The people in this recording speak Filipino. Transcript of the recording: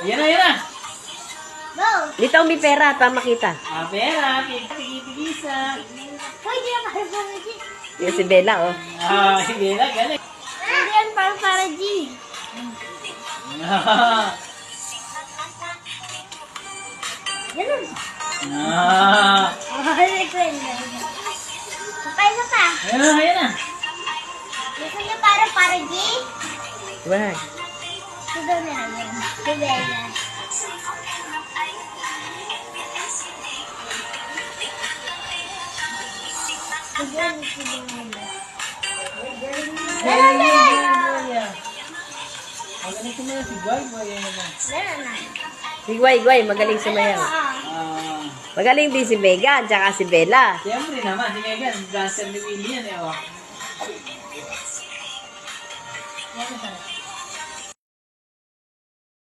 Ayan na, ayan na. Go! Dito may pera, para makita. Pera, tigisa. Hoy, di na para para G. Yung si Bella, oh. Sige na, galing. Hindi yan para G. Ganun. Reklin na. Kapay na pa. Ayan na, ayan na. Gusto niyo para G? Wag. Ito daw na yan. Si Bella. Galing si Bella. Galing yan. Magaling ko na si Boy, Boy. Ayan na. Ganun na. Si Guay, magaling sumayaw. Magaling din si Megan, tsaka si Bella. Siyempre naman, si Megan, dancer ni Willie yan eh, oh.